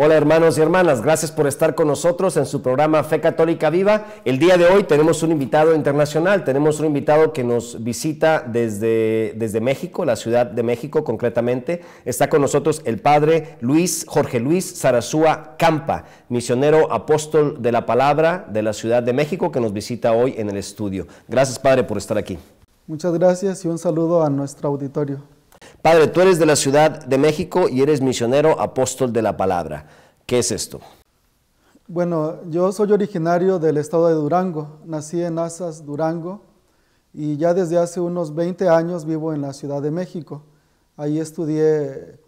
Hola hermanos y hermanas, gracias por estar con nosotros en su programa Fe Católica Viva. El día de hoy tenemos un invitado internacional, tenemos un invitado que nos visita desde México, la Ciudad de México concretamente. Está con nosotros el padre Jorge Luis Sarasúa Campa, misionero apóstol de la palabra de la Ciudad de México, que nos visita hoy en el estudio. Gracias, padre, por estar aquí. Muchas gracias y un saludo a nuestro auditorio. Padre, tú eres de la Ciudad de México y eres misionero apóstol de la palabra. ¿Qué es esto? Bueno, yo soy originario del estado de Durango. Nací en Azas, Durango, y ya desde hace unos 20 años vivo en la Ciudad de México. Ahí estudié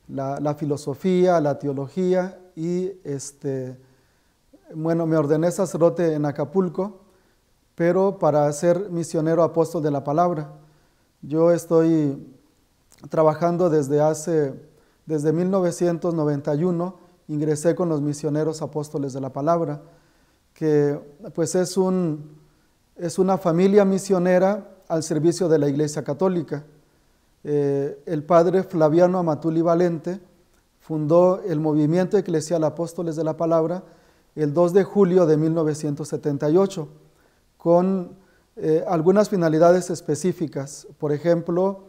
la filosofía, la teología y me ordené sacerdote en Acapulco, pero para ser misionero apóstol de la palabra. Yo estoy trabajando desde 1991, ingresé con los misioneros apóstoles de la palabra, que pues es una familia misionera al servicio de la Iglesia Católica. El padre Flaviano Amatuli Valente fundó el movimiento eclesial Apóstoles de la Palabra el 2 de julio de 1978, con algunas finalidades específicas. Por ejemplo,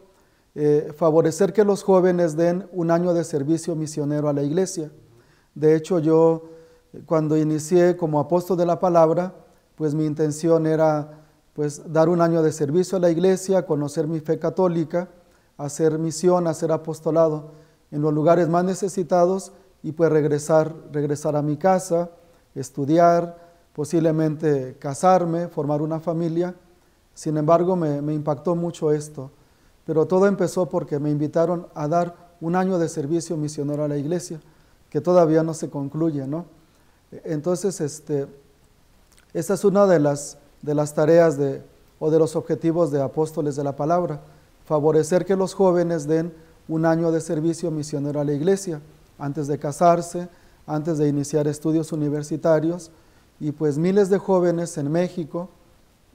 favorecer que los jóvenes den un año de servicio misionero a la iglesia. De hecho, yo cuando inicié como apóstol de la palabra, pues mi intención era pues dar un año de servicio a la iglesia, conocer mi fe católica, hacer misión, hacer apostolado en los lugares más necesitados y pues regresar a mi casa, estudiar, posiblemente casarme, formar una familia. Sin embargo, me impactó mucho esto. Pero todo empezó porque me invitaron a dar un año de servicio misionero a la iglesia, que todavía no se concluye, ¿no? Entonces, esta es una de las tareas o de los objetivos de Apóstoles de la Palabra, favorecer que los jóvenes den un año de servicio misionero a la iglesia, antes de casarse, antes de iniciar estudios universitarios, y pues miles de jóvenes en México,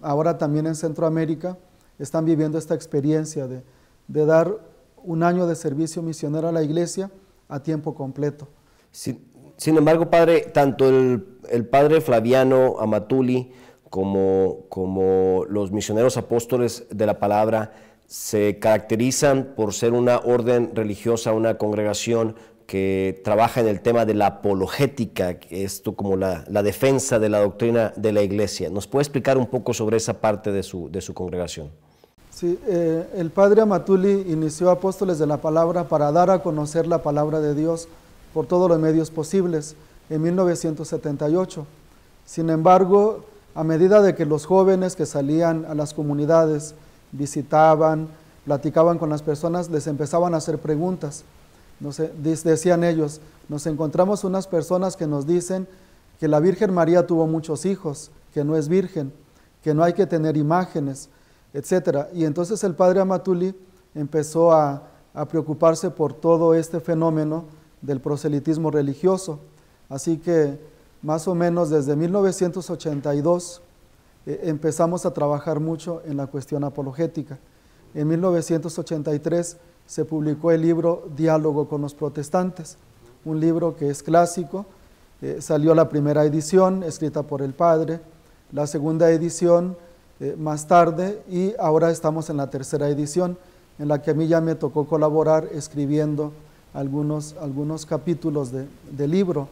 ahora también en Centroamérica, están viviendo esta experiencia de dar un año de servicio misionero a la iglesia a tiempo completo. Sin embargo, padre, tanto el padre Flaviano Amatuli como los misioneros apóstoles de la palabra se caracterizan por ser una orden religiosa, una congregación que trabaja en el tema de la apologética, esto como la defensa de la doctrina de la iglesia. ¿Nos puede explicar un poco sobre esa parte de su congregación? Sí, el padre Amatuli inició Apóstoles de la Palabra para dar a conocer la palabra de Dios por todos los medios posibles en 1978. Sin embargo, a medida de que los jóvenes que salían a las comunidades visitaban, platicaban con las personas, les empezaban a hacer preguntas. No sé, decían ellos, nos encontramos unas personas que nos dicen que la Virgen María tuvo muchos hijos, que no es virgen, que no hay que tener imágenes, etcétera. Y entonces el padre Amatuli empezó a preocuparse por todo este fenómeno del proselitismo religioso. Así que más o menos desde 1982 empezamos a trabajar mucho en la cuestión apologética. En 1983 se publicó el libro Diálogo con los Protestantes, un libro que es clásico. Salió la primera edición escrita por el padre, la segunda edición más tarde, y ahora estamos en la tercera edición, en la que a mí ya me tocó colaborar escribiendo algunos capítulos del libro.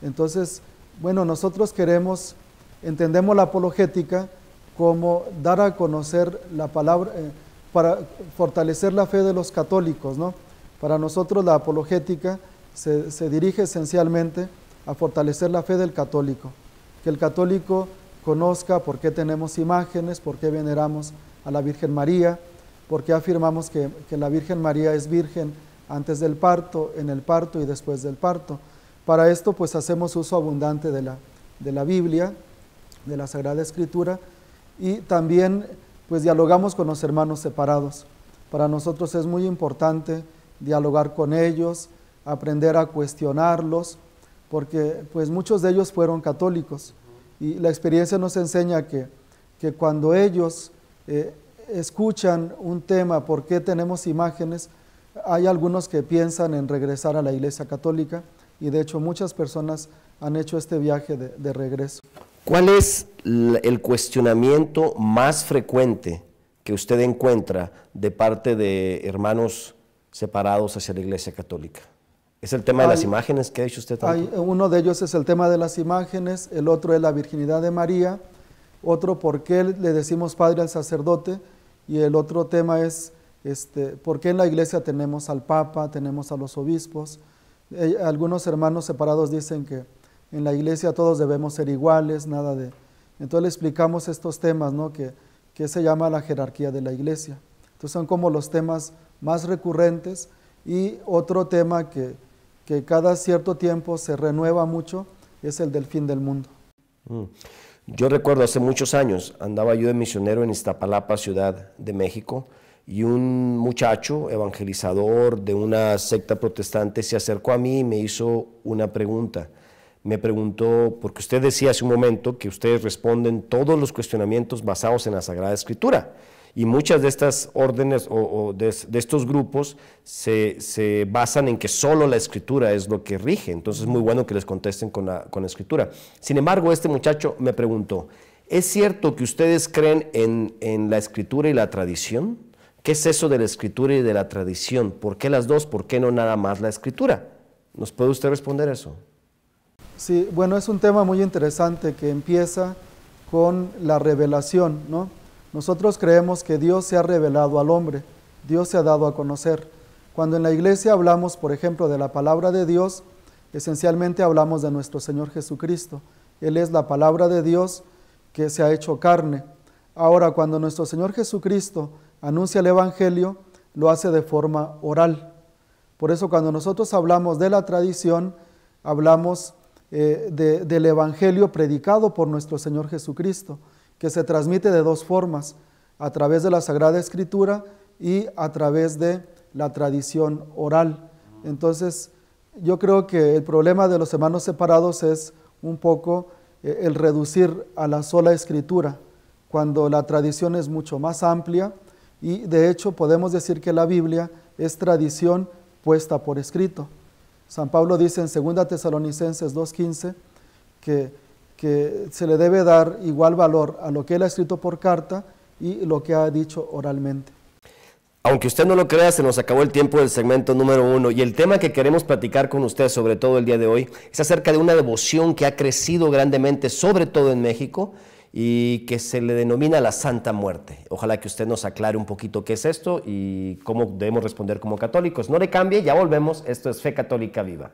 Entonces, bueno, nosotros entendemos la apologética como dar a conocer la palabra, para fortalecer la fe de los católicos, ¿no? Para nosotros la apologética se dirige esencialmente a fortalecer la fe del católico, que el católico conozca por qué tenemos imágenes, por qué veneramos a la Virgen María, por qué afirmamos que la Virgen María es virgen antes del parto, en el parto y después del parto. Para esto pues hacemos uso abundante de la Biblia, de la Sagrada Escritura, y también pues dialogamos con los hermanos separados. Para nosotros es muy importante dialogar con ellos, aprender a cuestionarlos, porque pues muchos de ellos fueron católicos, y la experiencia nos enseña que cuando ellos escuchan un tema, ¿por qué tenemos imágenes? Hay algunos que piensan en regresar a la Iglesia Católica, y de hecho muchas personas han hecho este viaje de regreso. ¿Cuál es el cuestionamiento más frecuente que usted encuentra de parte de hermanos separados hacia la Iglesia Católica? ¿Es el tema de las imágenes que ha dicho usted tanto? Uno de ellos es el tema de las imágenes, el otro es la virginidad de María, otro por qué le decimos padre al sacerdote, y el otro tema es por qué en la iglesia tenemos al Papa, tenemos a los obispos. Algunos hermanos separados dicen que en la iglesia todos debemos ser iguales, nada de... Entonces le explicamos estos temas, ¿no? que se llama la jerarquía de la iglesia. Entonces son como los temas más recurrentes, y otro tema que cada cierto tiempo se renueva mucho es el del fin del mundo. Yo recuerdo hace muchos años, andaba yo de misionero en Iztapalapa, Ciudad de México, y un muchacho evangelizador de una secta protestante se acercó a mí y me hizo una pregunta. Me preguntó, porque usted decía hace un momento que ustedes responden todos los cuestionamientos basados en la Sagrada Escritura, y muchas de estas órdenes o de estos grupos se basan en que solo la Escritura es lo que rige. Entonces es muy bueno que les contesten con la Escritura. Sin embargo, este muchacho me preguntó, ¿es cierto que ustedes creen en la Escritura y la tradición? ¿Qué es eso de la Escritura y de la tradición? ¿Por qué las dos? ¿Por qué no nada más la Escritura? ¿Nos puede usted responder eso? Sí, bueno, es un tema muy interesante que empieza con la revelación, ¿no? Nosotros creemos que Dios se ha revelado al hombre, Dios se ha dado a conocer. Cuando en la iglesia hablamos, por ejemplo, de la palabra de Dios, esencialmente hablamos de nuestro Señor Jesucristo. Él es la palabra de Dios que se ha hecho carne. Ahora, cuando nuestro Señor Jesucristo anuncia el Evangelio, lo hace de forma oral. Por eso cuando nosotros hablamos de la tradición, hablamos del Evangelio predicado por nuestro Señor Jesucristo, que se transmite de dos formas, a través de la Sagrada Escritura y a través de la tradición oral. Entonces, yo creo que el problema de los hermanos separados es un poco el reducir a la sola Escritura, cuando la tradición es mucho más amplia, y de hecho podemos decir que la Biblia es tradición puesta por escrito. San Pablo dice en 2 Tesalonicenses 2:15 que se le debe dar igual valor a lo que él ha escrito por carta y lo que ha dicho oralmente. Aunque usted no lo crea, se nos acabó el tiempo del segmento número 1, y el tema que queremos platicar con usted, sobre todo el día de hoy, es acerca de una devoción que ha crecido grandemente, sobre todo en México, y que se le denomina la Santa Muerte. Ojalá que usted nos aclare un poquito qué es esto y cómo debemos responder como católicos. No le cambie, ya volvemos. Esto es Fe Católica Viva.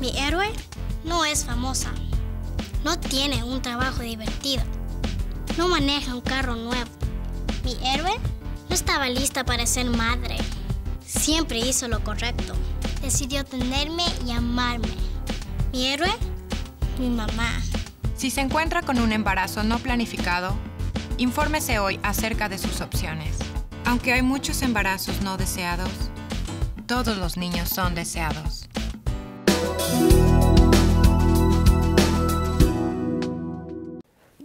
Mi héroe no es famosa, no tiene un trabajo divertido, no maneja un carro nuevo. Mi héroe no estaba lista para ser madre, siempre hizo lo correcto, decidió tenerme y amarme. Mi héroe, mi mamá. Si se encuentra con un embarazo no planificado, infórmese hoy acerca de sus opciones. Aunque hay muchos embarazos no deseados, todos los niños son deseados.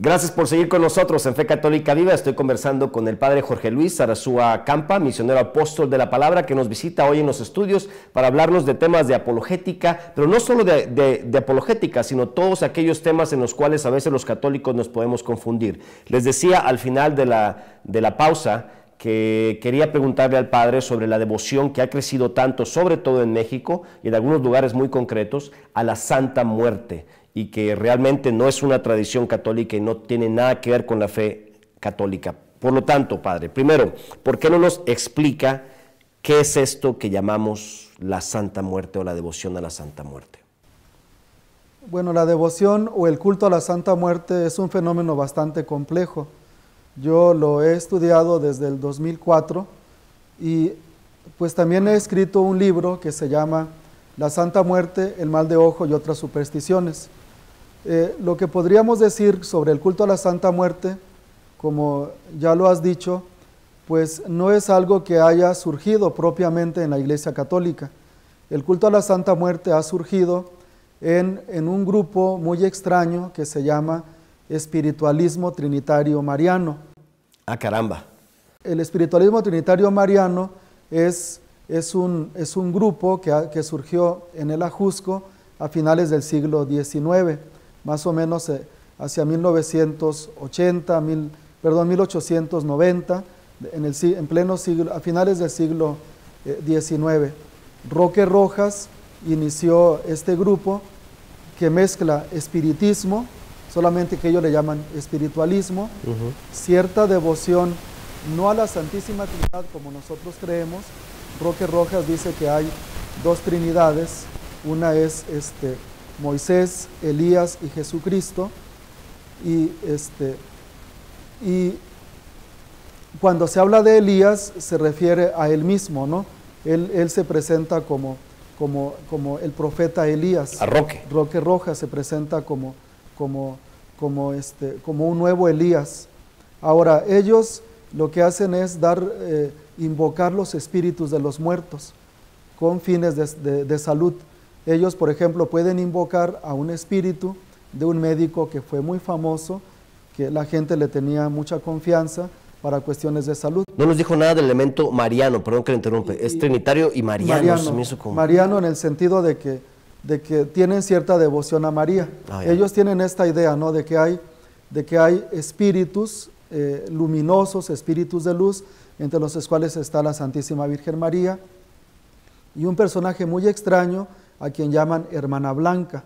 Gracias por seguir con nosotros en Fe Católica Viva. Estoy conversando con el padre Jorge Luis Arazúa Campa, misionero apóstol de la palabra, que nos visita hoy en los estudios para hablarnos de temas de apologética, pero no solo de apologética, sino todos aquellos temas en los cuales a veces los católicos nos podemos confundir. Les decía al final de la pausa que quería preguntarle al padre sobre la devoción que ha crecido tanto, sobre todo en México y en algunos lugares muy concretos, a la Santa Muerte, y que realmente no es una tradición católica y no tiene nada que ver con la fe católica. Por lo tanto, padre, primero, ¿por qué no nos explica qué es esto que llamamos la Santa Muerte o la devoción a la Santa Muerte? Bueno, la devoción o el culto a la Santa Muerte es un fenómeno bastante complejo. Yo lo he estudiado desde el 2004 y pues también he escrito un libro que se llama La Santa Muerte, el mal de ojo y otras supersticiones. Lo que podríamos decir sobre el culto a la Santa Muerte, como ya lo has dicho, pues no es algo que haya surgido propiamente en la Iglesia Católica. El culto a la Santa Muerte ha surgido en un grupo muy extraño que se llama espiritualismo trinitario mariano. Ah, caramba. El espiritualismo trinitario mariano es es un grupo que surgió en el Ajusco a finales del siglo XIX, más o menos hacia 1890, en pleno siglo, a finales del siglo XIX. Roque Rojas inició este grupo que mezcla espiritismo, solamente que ellos le llaman espiritualismo, cierta devoción no a la Santísima Trinidad como nosotros creemos. Roque Rojas dice que hay dos trinidades, una es Moisés, Elías y Jesucristo, y cuando se habla de Elías se refiere a él mismo, ¿no? Él se presenta como el profeta Elías. A Roque. Roque Rojas se presenta como un nuevo Elías. Ahora, ellos lo que hacen es invocar los espíritus de los muertos con fines de salud. Ellos, por ejemplo, pueden invocar a un espíritu de un médico que fue muy famoso, que la gente le tenía mucha confianza para cuestiones de salud. No nos dijo nada del elemento mariano, perdón que le interrumpe, es trinitario y mariano. Mariano en el sentido de que tienen cierta devoción a María. Ellos tienen esta idea, ¿no?, de que hay espíritus luminosos, espíritus de luz, entre los cuales está la Santísima Virgen María, y un personaje muy extraño a quien llaman Hermana Blanca,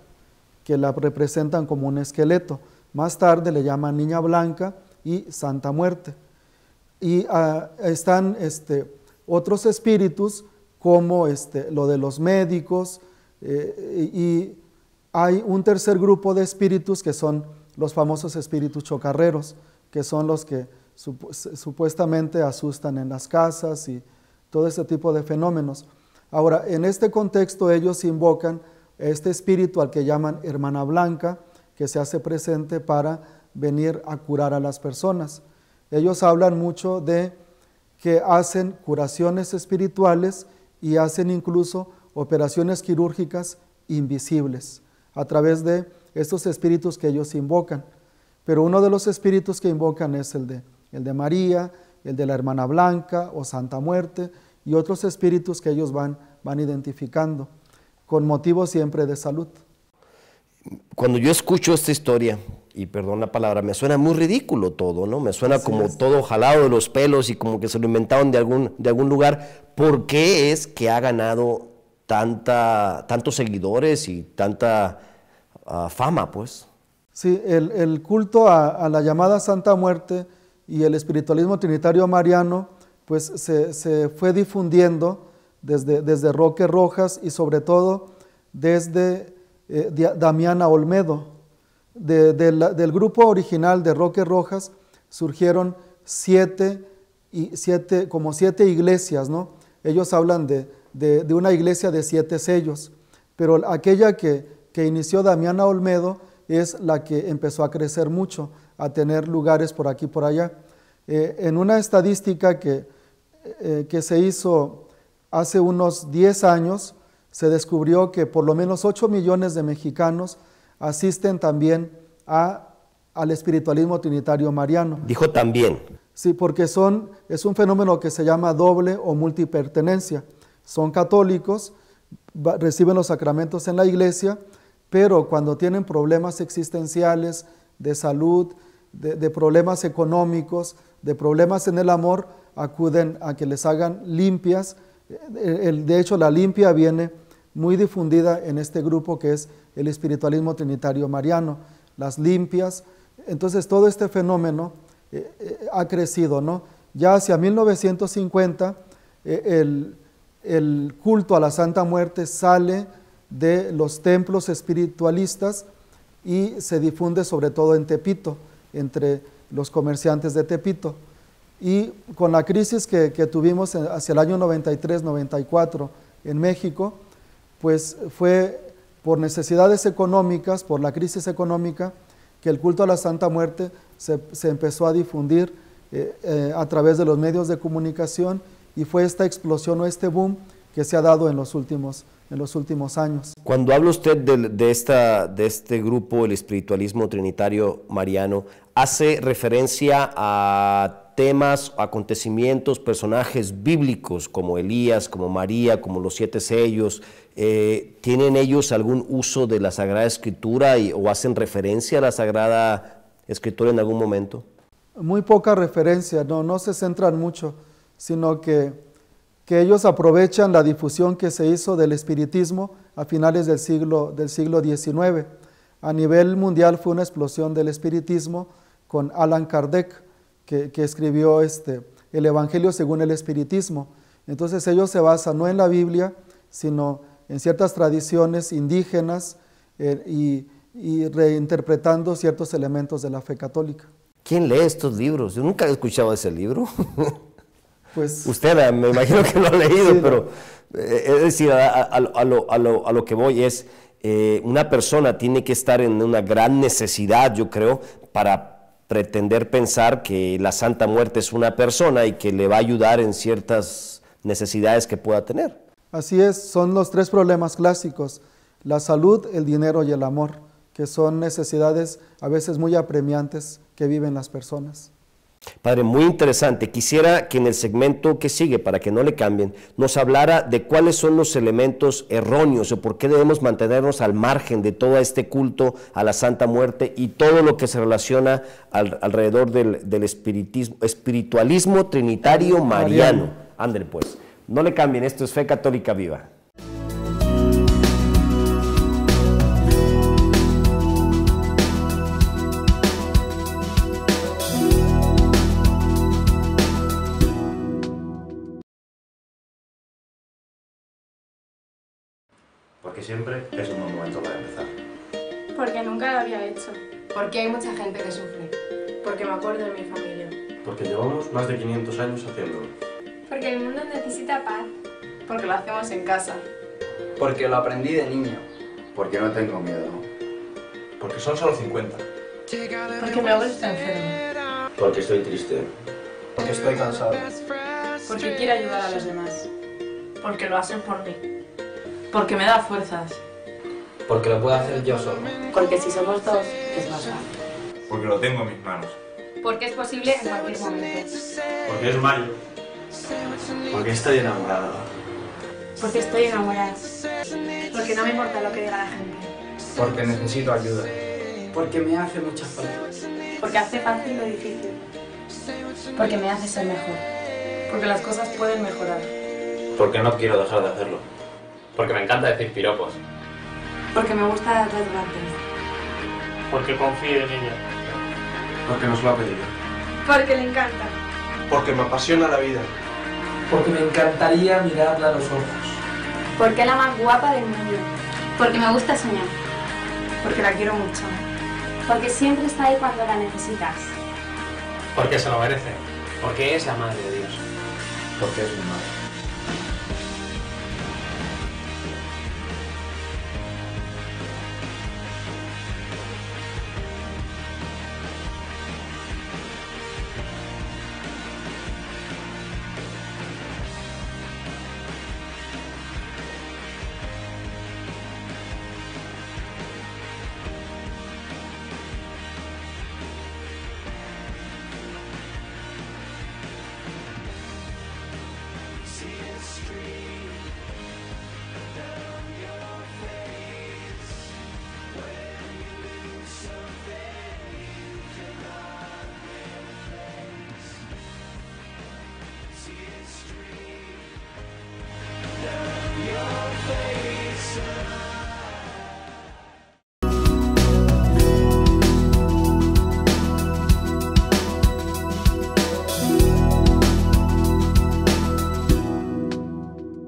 que la representan como un esqueleto. Más tarde le llaman Niña Blanca y Santa Muerte. Y están otros espíritus como lo de los médicos, y hay un tercer grupo de espíritus que son los famosos espíritus chocarreros, que son los que supuestamente asustan en las casas y todo ese tipo de fenómenos. Ahora, en este contexto ellos invocan este espíritu al que llaman Hermana Blanca, que se hace presente para venir a curar a las personas. Ellos hablan mucho de que hacen curaciones espirituales y hacen incluso operaciones quirúrgicas invisibles a través de estos espíritus que ellos invocan. Pero uno de los espíritus que invocan es el de María, el de la Hermana Blanca o Santa Muerte, y otros espíritus que ellos van identificando, con motivo siempre de salud. Cuando yo escucho esta historia, y perdón la palabra, me suena muy ridículo todo, ¿no? Me suena como todo jalado de los pelos y como que se lo inventaron de algún lugar. ¿Por qué es que ha ganado tantos seguidores y tanta fama, pues? Sí, el culto a la llamada Santa Muerte y el espiritualismo trinitario mariano, pues se fue difundiendo desde Roque Rojas y sobre todo desde Damiana Olmedo. Del grupo original de Roque Rojas surgieron como siete iglesias, ¿no? Ellos hablan de una iglesia de 7 sellos, pero aquella que inició Damiana Olmedo es la que empezó a crecer mucho, a tener lugares por aquí y por allá. En una estadística que se hizo hace unos 10 años, se descubrió que por lo menos 8 millones de mexicanos asisten también al espiritualismo trinitario mariano. Dijo también. Sí, porque es un fenómeno que se llama doble o multipertenencia. Son católicos, reciben los sacramentos en la iglesia, pero cuando tienen problemas existenciales, de salud, de problemas económicos, de problemas en el amor, acuden a que les hagan limpias. De hecho, la limpia viene muy difundida en este grupo que es el espiritualismo trinitario mariano, las limpias. Entonces todo este fenómeno ha crecido, ¿no? Ya hacia 1950 el culto a la Santa Muerte sale de los templos espiritualistas y se difunde sobre todo en Tepito, entre los comerciantes de Tepito. Y con la crisis que tuvimos hacia el año 93-94 en México, pues fue por necesidades económicas, por la crisis económica, que el culto a la Santa Muerte se empezó a difundir a través de los medios de comunicación, y fue esta explosión o este boom que se ha dado en los últimos años. Cuando habla usted de este grupo, el espiritualismo trinitario mariano, ¿hace referencia a temas, acontecimientos, personajes bíblicos como Elías, como María, como los 7 sellos, ¿tienen ellos algún uso de la Sagrada Escritura o hacen referencia a la Sagrada Escritura en algún momento? Muy poca referencia, no se centran mucho, sino que ellos aprovechan la difusión que se hizo del espiritismo a finales del siglo XIX. A nivel mundial fue una explosión del espiritismo con Allan Kardec, que escribió el Evangelio según el espiritismo. Entonces ellos se basan no en la Biblia, sino en ciertas tradiciones indígenas y reinterpretando ciertos elementos de la fe católica. ¿Quién lee estos libros? Yo nunca he escuchado ese libro. Pues, usted me imagino que lo ha leído, sí, pero es decir, a lo que voy es, una persona tiene que estar en una gran necesidad, yo creo, para pretender pensar que la Santa Muerte es una persona y que le va a ayudar en ciertas necesidades que pueda tener. Así es, son los 3 problemas clásicos: la salud, el dinero y el amor, que son necesidades a veces muy apremiantes que viven las personas. Padre, muy interesante. Quisiera que en el segmento que sigue, para que no le cambien, nos hablara de cuáles son los elementos erróneos o por qué debemos mantenernos al margen de todo este culto a la Santa Muerte y todo lo que se relaciona alrededor del espiritualismo trinitario mariano. Ándale pues, no le cambien, esto es Fe Católica Viva. Porque siempre es un buen momento para empezar. Porque nunca lo había hecho. Porque hay mucha gente que sufre. Porque me acuerdo de mi familia. Porque llevamos más de 500 años haciéndolo. Porque el mundo necesita paz. Porque lo hacemos en casa. Porque lo aprendí de niño. Porque no tengo miedo. Porque son solo 50. Porque mi abuelo está enfermo. Porque estoy triste. Porque estoy cansado. Porque quiero ayudar a los demás. Porque lo hacen por mí. Porque me da fuerzas. Porque lo puedo hacer yo solo. Porque si somos 2, es más fácil. Porque lo tengo en mis manos. Porque es posible en cualquier momento. Porque es mayo. Porque estoy enamorado. Porque estoy enamorada. Porque no me importa lo que diga la gente. Porque necesito ayuda. Porque me hace mucha falta. Porque hace fácil lo difícil. Porque me hace ser mejor. Porque las cosas pueden mejorar. Porque no quiero dejar de hacerlo. Porque me encanta decir piropos. Porque me gusta dar gracias. Porque confío en ella. Porque nos lo ha pedido. Porque le encanta. Porque me apasiona la vida. Porque me encantaría mirarla a los ojos. Porque es la más guapa del mundo. Porque me gusta soñar. Porque la quiero mucho. Porque siempre está ahí cuando la necesitas. Porque se lo merece. Porque es la madre de Dios. Porque es mi madre.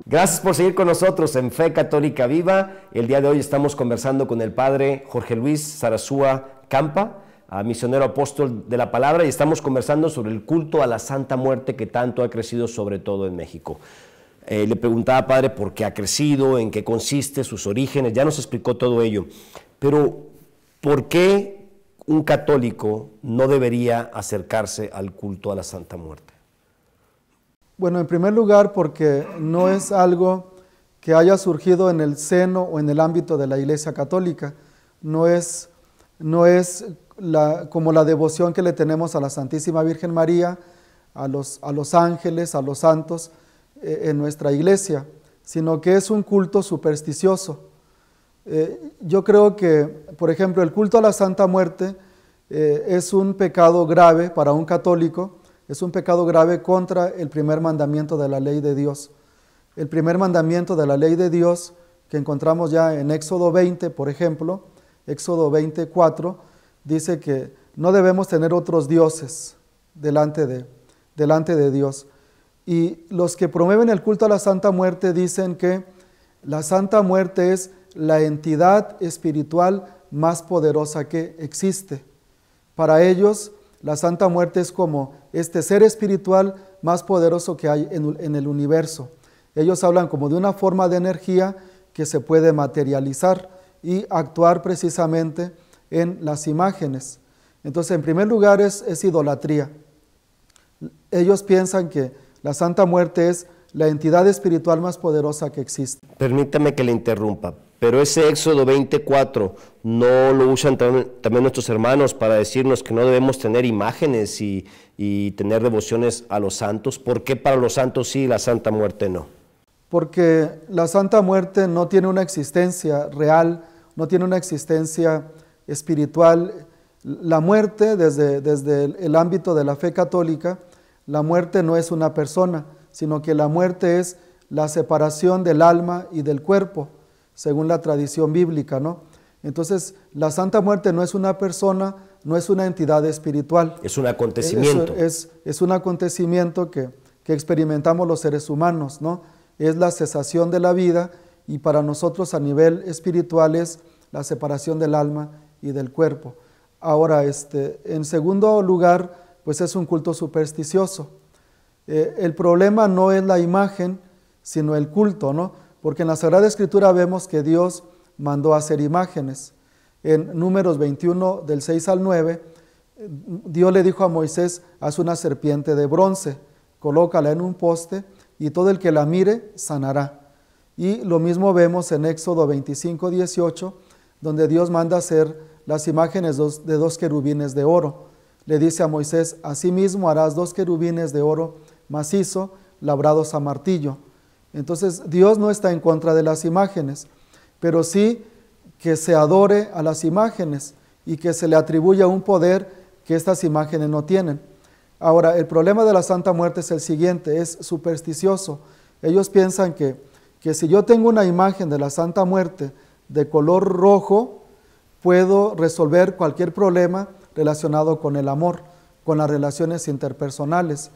Gracias por seguir con nosotros en Fe Católica Viva. El día de hoy estamos conversando con el padre Jorge Luis Sarasúa Campa, misionero apóstol de la palabra, y estamos conversando sobre el culto a la Santa Muerte que tanto ha crecido, sobre todo en México. Le preguntaba, padre, por qué ha crecido, en qué consiste, sus orígenes, ya nos explicó todo ello, pero ¿por qué un católico no debería acercarse al culto a la Santa Muerte? Bueno, en primer lugar, porque no es algo que haya surgido en el seno o en el ámbito de la Iglesia Católica. No es como la devoción que le tenemos a la Santísima Virgen María, a los ángeles, a los santos en nuestra iglesia, sino que es un culto supersticioso. Yo creo que, por ejemplo, el culto a la Santa Muerte es un pecado grave para un católico, es un pecado grave contra el primer mandamiento de la ley de Dios. El primer mandamiento de la ley de Dios, que encontramos ya en Éxodo 20, por ejemplo, Éxodo 24, dice que no debemos tener otros dioses delante de Dios. Y los que promueven el culto a la Santa Muerte dicen que la Santa Muerte es la entidad espiritual más poderosa que existe. Para ellos, la Santa Muerte es como este ser espiritual más poderoso que hay en el universo. Ellos hablan como de una forma de energía que se puede materializar y actuar precisamente en las imágenes. Entonces, en primer lugar es idolatría. Ellos piensan que la Santa Muerte es la entidad espiritual más poderosa que existe. Permítame que le interrumpa, pero ese Éxodo 24 no lo usan también nuestros hermanos para decirnos que no debemos tener imágenes y tener devociones a los santos. ¿Por qué para los santos sí y la Santa Muerte no? Porque la Santa Muerte no tiene una existencia real, no tiene una existencia espiritual. La muerte, desde el ámbito de la fe católica, la muerte no es una persona, sino que la muerte es la separación del alma y del cuerpo, según la tradición bíblica, ¿no? Entonces, la Santa Muerte no es una persona, no es una entidad espiritual. Es un acontecimiento. Es un acontecimiento que experimentamos los seres humanos, ¿no? Es la cesación de la vida y para nosotros a nivel espiritual es la separación del alma y del cuerpo. Ahora, en segundo lugar, pues es un culto supersticioso. El problema no es la imagen, sino el culto, ¿no? Porque en la Sagrada Escritura vemos que Dios mandó a hacer imágenes. En Números 21, del 6 al 9, Dios le dijo a Moisés, haz una serpiente de bronce, colócala en un poste y todo el que la mire sanará. Y lo mismo vemos en Éxodo 25, 18, donde Dios manda hacer las imágenes de dos querubines de oro. Le dice a Moisés, asimismo harás 2 querubines de oro macizo, labrados a martillo. Entonces Dios no está en contra de las imágenes, pero sí que se adore a las imágenes y que se le atribuya un poder que estas imágenes no tienen. Ahora, el problema de la Santa Muerte es el siguiente, es supersticioso. Ellos piensan que si yo tengo una imagen de la Santa Muerte de color rojo, puedo resolver cualquier problema relacionado con el amor, con las relaciones interpersonales.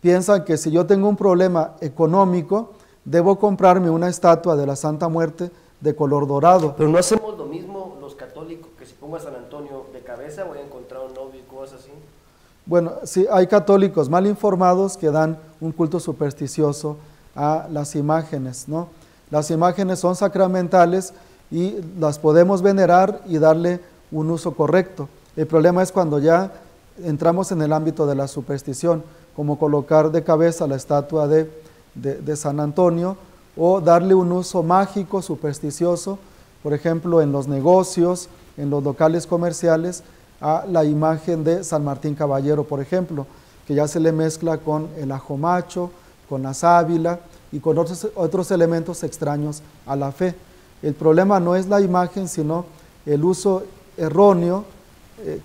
Piensan que si yo tengo un problema económico, debo comprarme una estatua de la Santa Muerte de color dorado. Pero no hacemos lo mismo los católicos, que si pongo a San Antonio de cabeza voy a encontrar un novio y cosas así. Bueno, sí, hay católicos mal informados que dan un culto supersticioso a las imágenes, ¿no? Las imágenes son sacramentales y las podemos venerar y darle un uso correcto. El problema es cuando ya entramos en el ámbito de la superstición, como colocar de cabeza la estatua de San Antonio o darle un uso mágico, supersticioso, por ejemplo, en los negocios, en los locales comerciales, a la imagen de San Martín Caballero, por ejemplo, que ya se le mezcla con el ajo macho, con la sábila y con otros elementos extraños a la fe. El problema no es la imagen, sino el uso erróneo,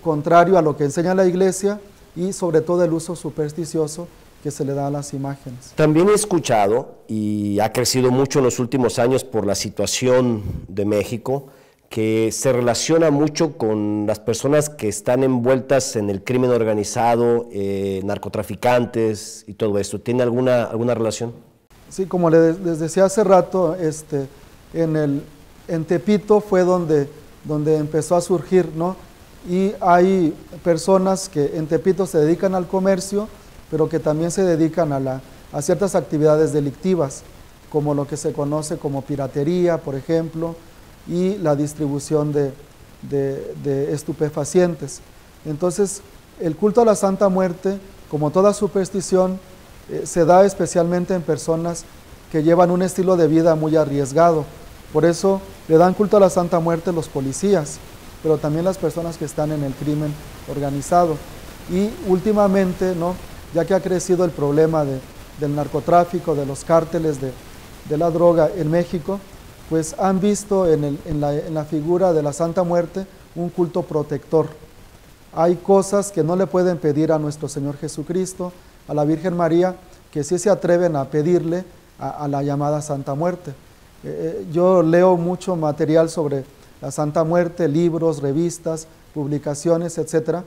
contrario a lo que enseña la Iglesia y sobre todo el uso supersticioso que se le da a las imágenes. También he escuchado, y ha crecido mucho en los últimos años por la situación de México, que se relaciona mucho con las personas que están envueltas en el crimen organizado, narcotraficantes y todo esto. ¿Tiene alguna relación? Sí, como les decía hace rato, en Tepito fue donde empezó a surgir, ¿no? Y hay personas que en Tepito se dedican al comercio, pero que también se dedican a ciertas actividades delictivas, como lo que se conoce como piratería, por ejemplo, y la distribución de estupefacientes. Entonces, el culto a la Santa Muerte, como toda superstición, se da especialmente en personas que llevan un estilo de vida muy arriesgado. Por eso le dan culto a la Santa Muerte los policías, pero también las personas que están en el crimen organizado. Y últimamente, ¿no?, ya que ha crecido el problema del narcotráfico, de los cárteles de la droga en México, pues han visto en la figura de la Santa Muerte un culto protector. Hay cosas que no le pueden pedir a nuestro Señor Jesucristo, a la Virgen María, que sí se atreven a pedirle a la llamada Santa Muerte. Yo leo mucho material sobre la Santa Muerte, libros, revistas, publicaciones, etc.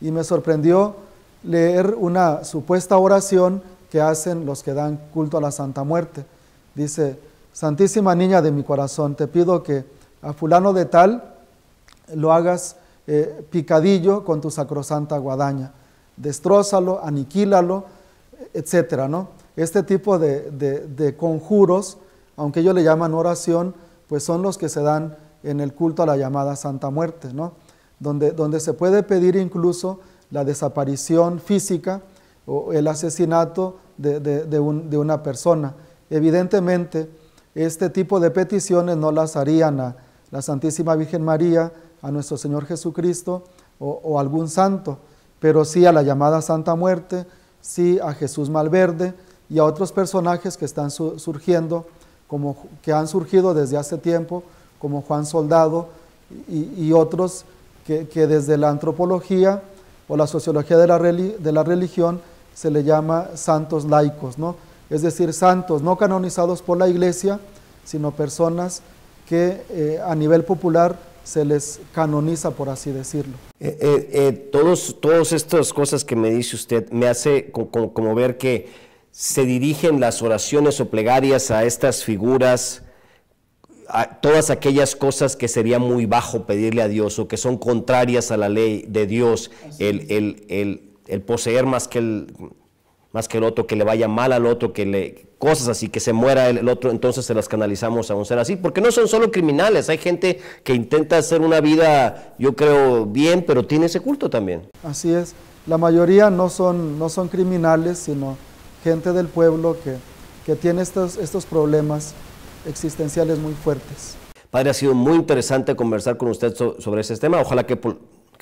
Y me sorprendió leer una supuesta oración que hacen los que dan culto a la Santa Muerte. Dice: Santísima Niña de mi corazón, te pido que a fulano de tal lo hagas picadillo con tu sacrosanta guadaña, destrózalo, aniquílalo, etcétera, ¿no? Este tipo de conjuros, aunque ellos le llaman oración, pues son los que se dan en el culto a la llamada Santa Muerte, ¿no? Donde se puede pedir incluso la desaparición física o el asesinato de una persona. Evidentemente, este tipo de peticiones no las harían a la Santísima Virgen María, a nuestro Señor Jesucristo o algún santo, pero sí a la llamada Santa Muerte, sí a Jesús Malverde y a otros personajes que están surgiendo, que han surgido desde hace tiempo, como Juan Soldado y otros que desde la antropología o la sociología de la religión se le llama santos laicos, ¿no? Es decir, santos no canonizados por la Iglesia, sino personas que a nivel popular se les canoniza, por así decirlo. Todas estas cosas que me dice usted me hace como ver que se dirigen las oraciones o plegarias a estas figuras, a todas aquellas cosas que sería muy bajo pedirle a Dios o que son contrarias a la ley de Dios, el poseer más que el otro, que le vaya mal al otro, cosas así, que se muera el otro, entonces se las canalizamos a un ser así, porque no son solo criminales, hay gente que intenta hacer una vida, yo creo, bien, pero tiene ese culto también. Así es, la mayoría no son criminales, sino gente del pueblo que tiene estos problemas existenciales muy fuertes. Padre, ha sido muy interesante conversar con usted sobre ese tema, ojalá que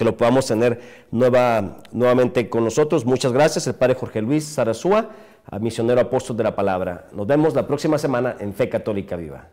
lo podamos tener nuevamente con nosotros. Muchas gracias, el Padre Jorge Luis Sarasúa, misionero apóstol de la palabra. Nos vemos la próxima semana en Fe Católica Viva.